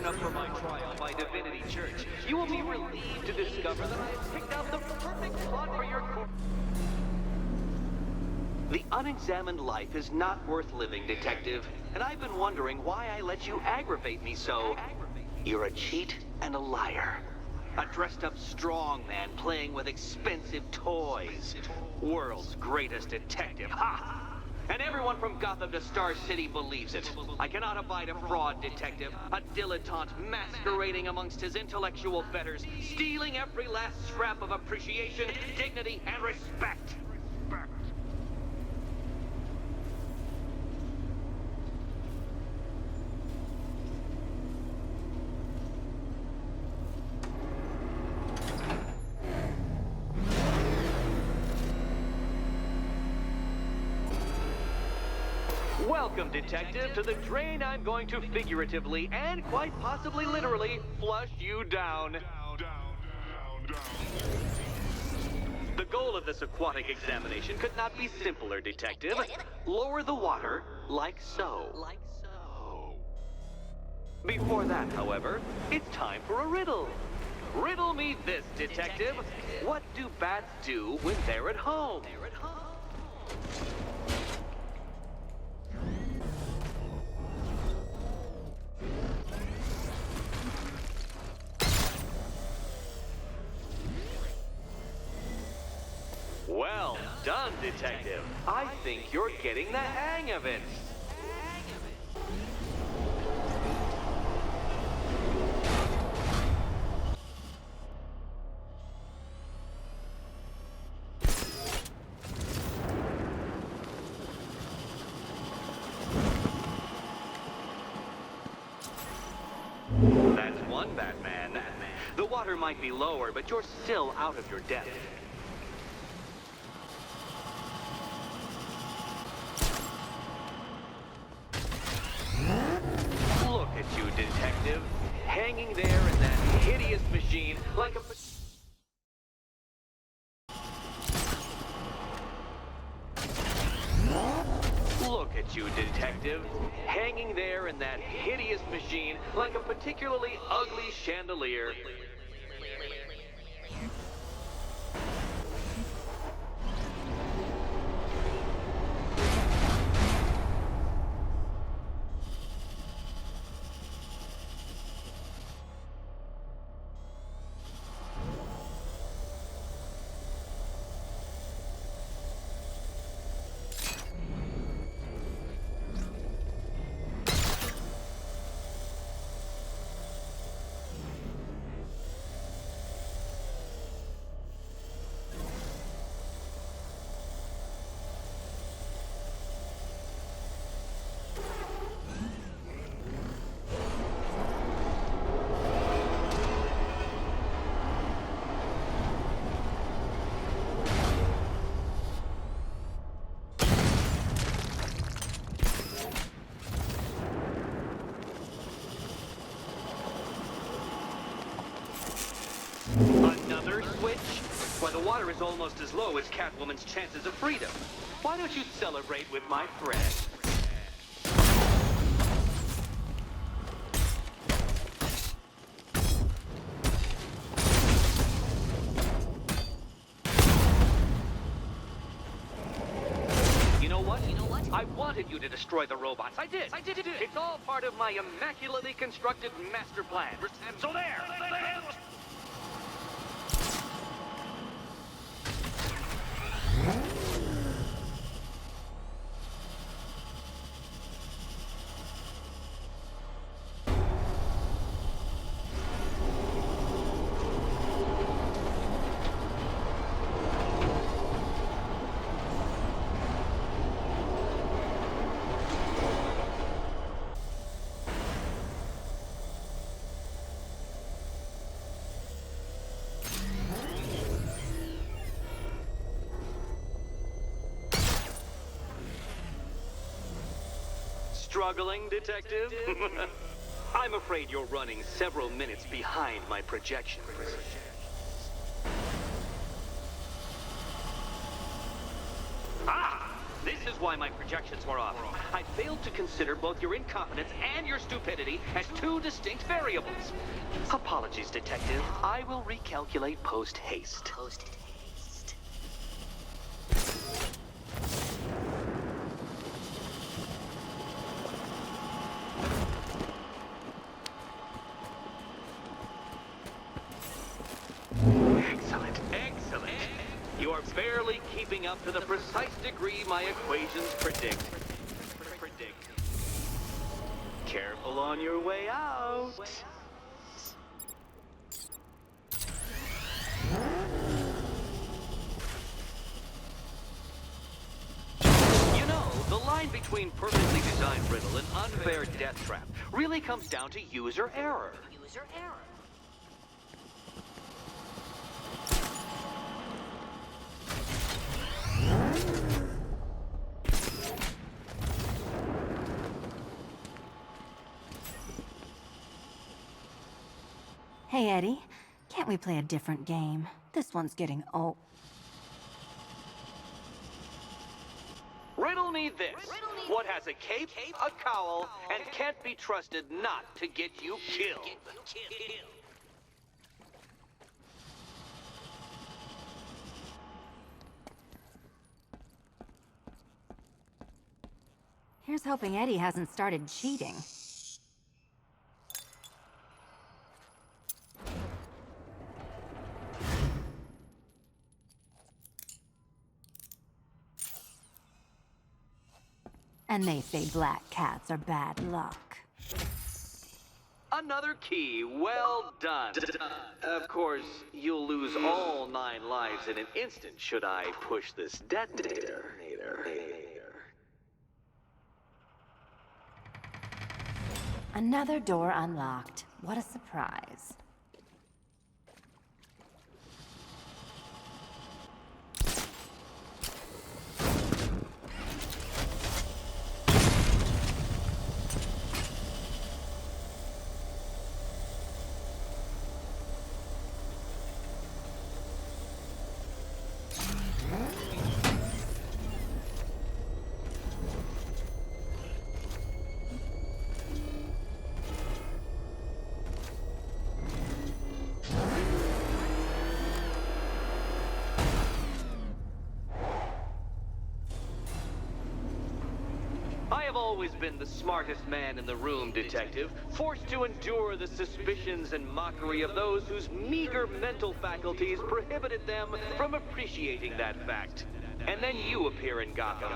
up for my trial by Divinity Church, you will be relieved to discover that I have picked out the perfect plot for your court. The unexamined life is not worth living, Detective, and I've been wondering why I let you aggravate me so. You're a cheat and a liar. A dressed-up strongman playing with expensive toys. World's greatest detective, ha! And everyone from Gotham to Star City believes it. I cannot abide a fraud, Detective. A dilettante masquerading amongst his intellectual betters, stealing every last scrap of appreciation, dignity, and respect. Welcome, Detective, to the drain I'm going to figuratively and quite possibly literally flush you down. The goal of this aquatic examination could not be simpler, Detective. Lower the water like so. Before that, however, it's time for a riddle. Riddle me this, Detective. What do bats do when they're at home? Well done, Detective. I think you're getting the hang of it. That's one Batman. The water might be lower, but you're still out of your depth. Look at you, Detective, hanging there in that hideous machine like a... Look at you, Detective, hanging there in that hideous machine like a particularly ugly chandelier. Another switch? Why, the water is almost as low as Catwoman's chances of freedom. Why don't you celebrate with my friend? You know what? I wanted you to destroy the robots. I did. It's all part of my immaculately constructed master plan. So there! Struggling, Detective? I'm afraid you're running several minutes behind my projections. Ah! This is why why my projections were off. I failed to consider both your incompetence and your stupidity as two distinct variables. Apologies, Detective. I will recalculate post-haste. Excellent. You are barely keeping up to the precise degree my equations predict. Careful on your way out. You know, the line between perfectly designed riddle and unfair death trap really comes down to user error. Hey, Eddie. Can't we play a different game? This one's getting old. Riddle me this. What has a cape, a cowl, and can't be trusted not to get you killed? Here's hoping Eddie hasn't started cheating. And they say black cats are bad luck. Another key. Well done. Of course, you'll lose all 9 lives in an instant should I push this detonator. Another door unlocked. What a surprise. I have always been the smartest man in the room, Detective, forced to endure the suspicions and mockery of those whose meager mental faculties prohibited them from appreciating that fact. And then you appear in Gotham,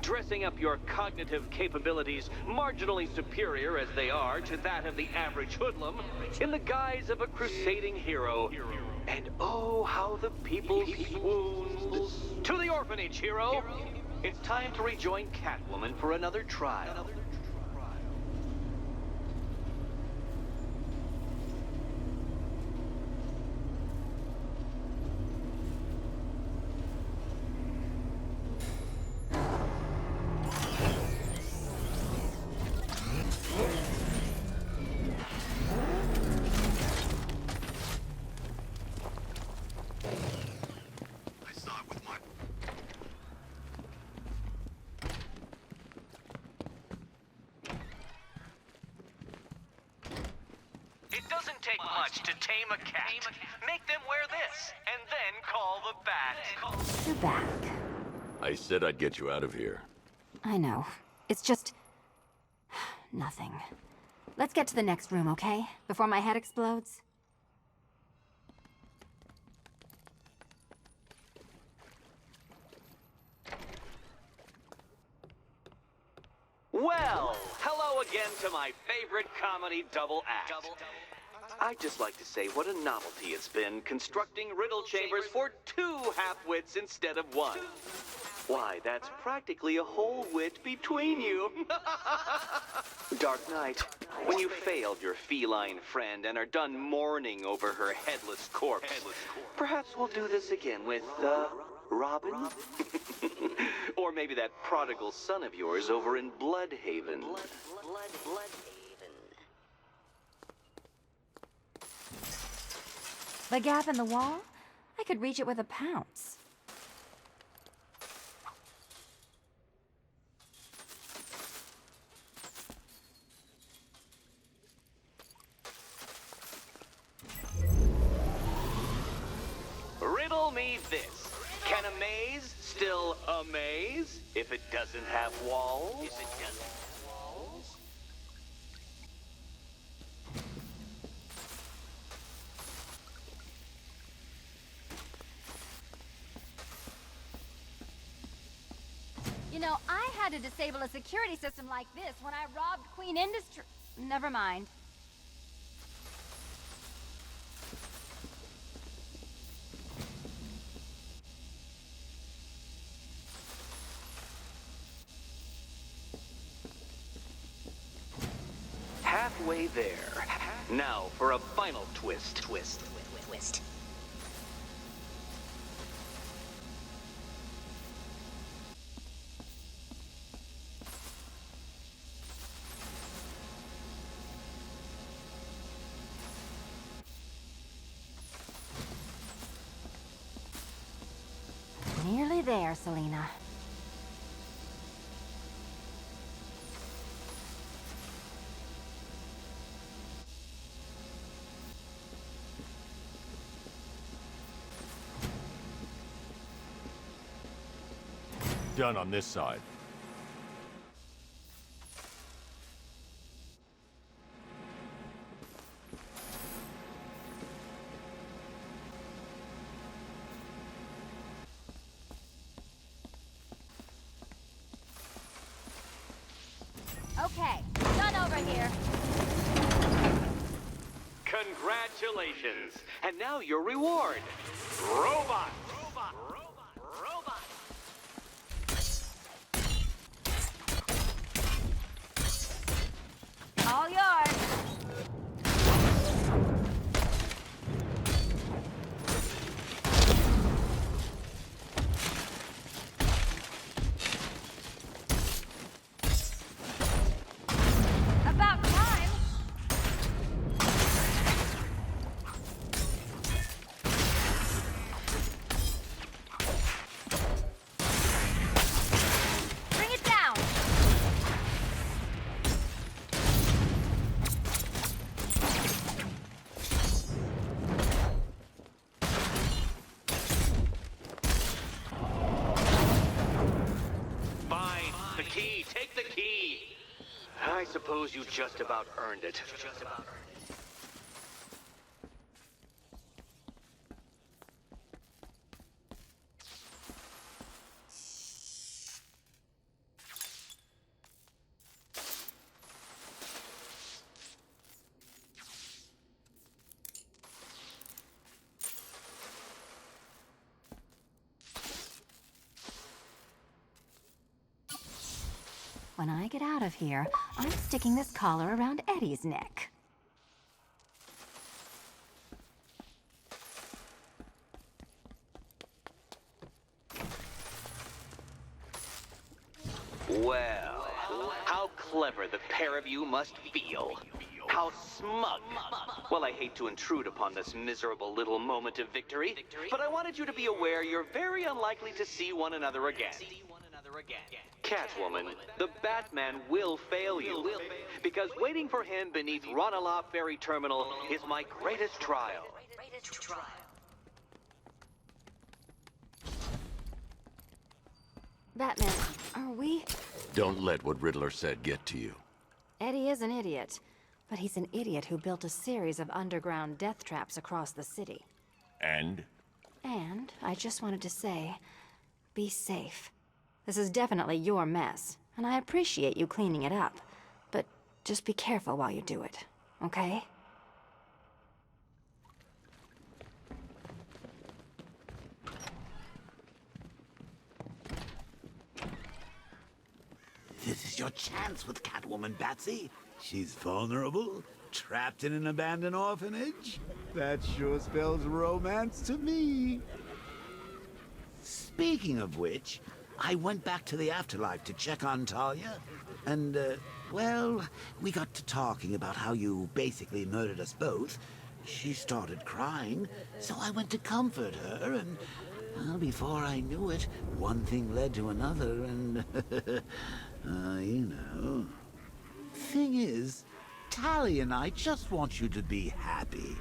dressing up your cognitive capabilities marginally superior as they are to that of the average hoodlum, in the guise of a crusading hero. And oh, how the people swooned. To the orphanage, hero! It's time to rejoin Catwoman for another trial. It doesn't take much to tame a cat. Make them wear this, and then call the bat. You're back. I said I'd get you out of here. I know. It's just... nothing. Let's get to the next room, okay? Before my head explodes? Well, hello again to my favorite comedy double act. I'd just like to say what a novelty it's been constructing riddle chambers for 2 half-wits instead of 1. Why, that's practically a whole wit between you. Dark Knight, when you failed your feline friend and are done mourning over her headless corpse, perhaps we'll do this again with, Robin? Or maybe that prodigal son of yours over in Bloodhaven. The gap in the wall? I could reach it with a pounce. still a maze if it doesn't have walls? You know, I had to disable a security system like this when I robbed Queen Industry. Never mind. Halfway there. Now for a final twist. Nearly there, Selena. Done on this side. Okay, done over here. Congratulations! And now your reward. Robot! All yours. About time. Bring it down. Fine. The key. Take the key. I suppose you just about earned it. When I get out of here, I'm sticking this collar around Eddie's neck. Well, how clever the pair of you must feel. How smug. Well, I hate to intrude upon this miserable little moment of victory, but I wanted you to be aware you're very unlikely to see one another again. Catwoman, the Batman will fail you, because waiting for him beneath Ranelagh Ferry Terminal is my greatest trial. Batman, are we? Don't let what Riddler said get to you. Eddie is an idiot, but he's an idiot who built a series of underground death traps across the city. And? And I just wanted to say, be safe. This is definitely your mess, and I appreciate you cleaning it up. But just be careful while you do it, okay? This is your chance with Catwoman, Batsy. She's vulnerable, trapped in an abandoned orphanage. That sure spells romance to me. Speaking of which, I went back to the afterlife to check on Talia, and, well, we got to talking about how you basically murdered us both. She started crying, so I went to comfort her, and, well, before I knew it, one thing led to another, and, you know. Thing is, Talia and I just want you to be happy.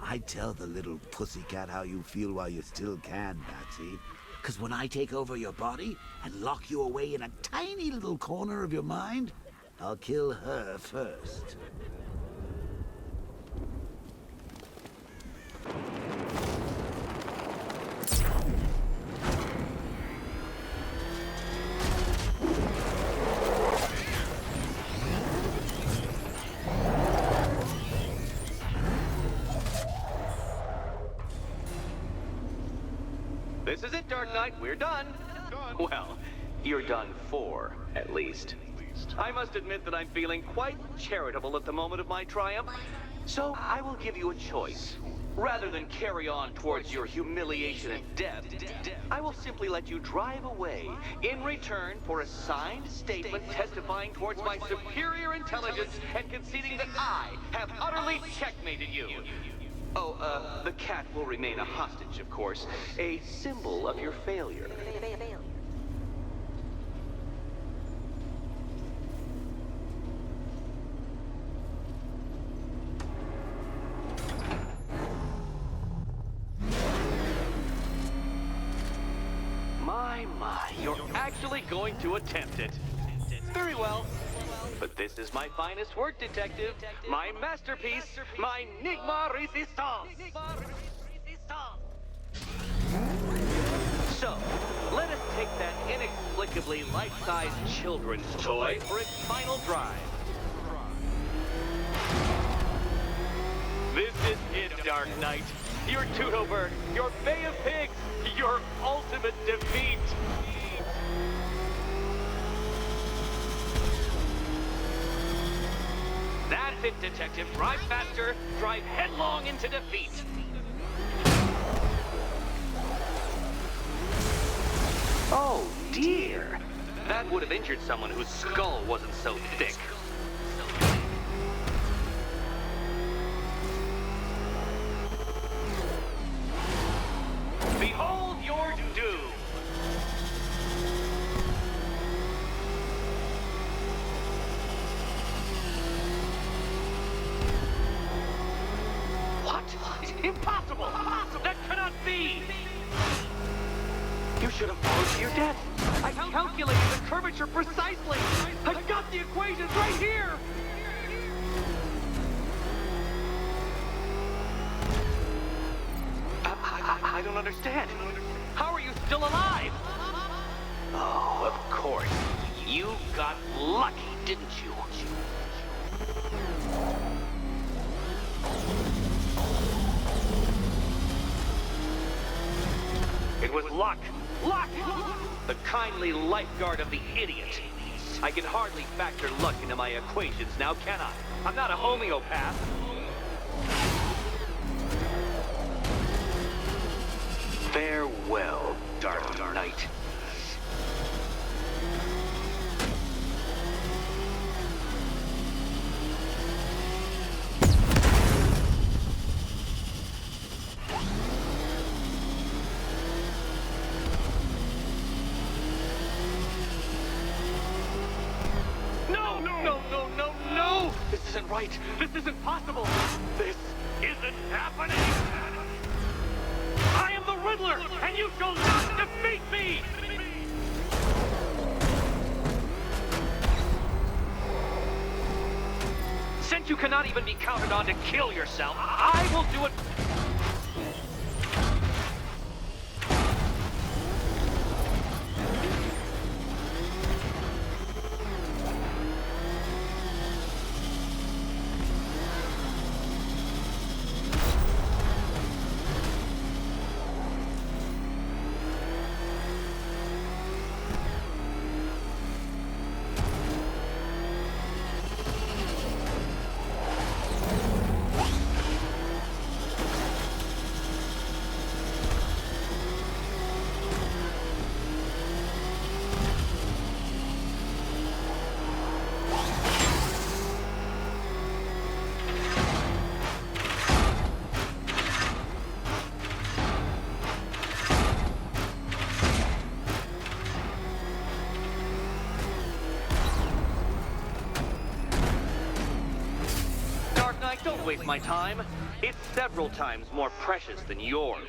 I tell the little pussycat how you feel while you still can, Batsy. Because when I take over your body and lock you away in a tiny little corner of your mind, I'll kill her first. This is it, Dark Knight. We're done. Well, you're done for, at least. I must admit that I'm feeling quite charitable at the moment of my triumph. So I will give you a choice. Rather than carry on towards your humiliation and death, I will simply let you drive away in return for a signed statement testifying towards my superior intelligence and conceding that I have utterly checkmated you. Oh, the cat will remain a hostage, of course. A symbol of your failure. My, you're actually going to attempt it. Very well. But this is my finest work, Detective. My masterpiece, my Enigma Resistance. So, let us take that inexplicably life-size children's toy for its final drive. This is it, Dark Knight. Your Toodleberg, your Bay of Pigs, your ultimate defeat. That's it, Detective. Drive faster. Drive headlong into defeat. Oh, dear. That would have injured someone whose skull wasn't so thick. Behold your doom. What? Impossible! That cannot be! You should have fallen to your death. I calculated the curvature precisely. I've got the equations right here. I don't understand. How are you still alive? Oh, of course. You got lucky, didn't you? It was luck. Luck! The kindly lifeguard of the idiot. I can hardly factor luck into my equations now, can I? I'm not a homeopath. Farewell, Dark Knight. No! This isn't right. This isn't possible. This isn't happening. I am the Riddler, and you shall not defeat me! Since you cannot even be counted on to kill yourself, I will do it. Don't waste my time. It's several times more precious than yours.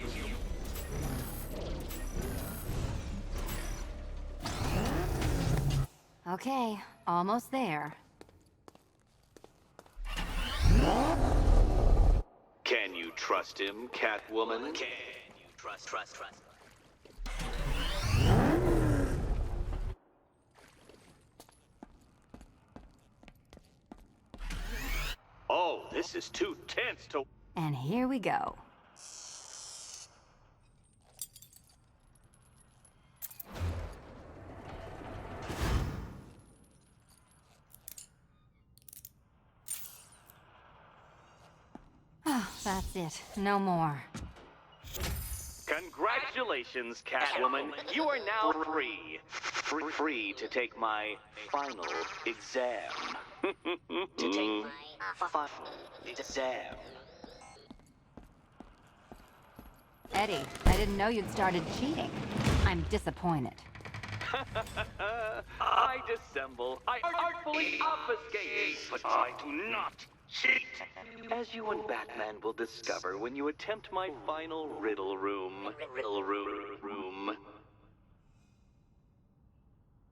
Okay, almost there. Can you trust him, Catwoman? Can you trust? Oh, this is too tense to... And here we go. Oh, that's it. No more. Congratulations, Catwoman. You are now free. Free to take my final exam. To take my final exam. Eddie, I didn't know you'd started cheating. I'm disappointed. I dissemble. I artfully obfuscate. But I do not cheat. As you and Batman will discover when you attempt my final riddle room. Riddle room.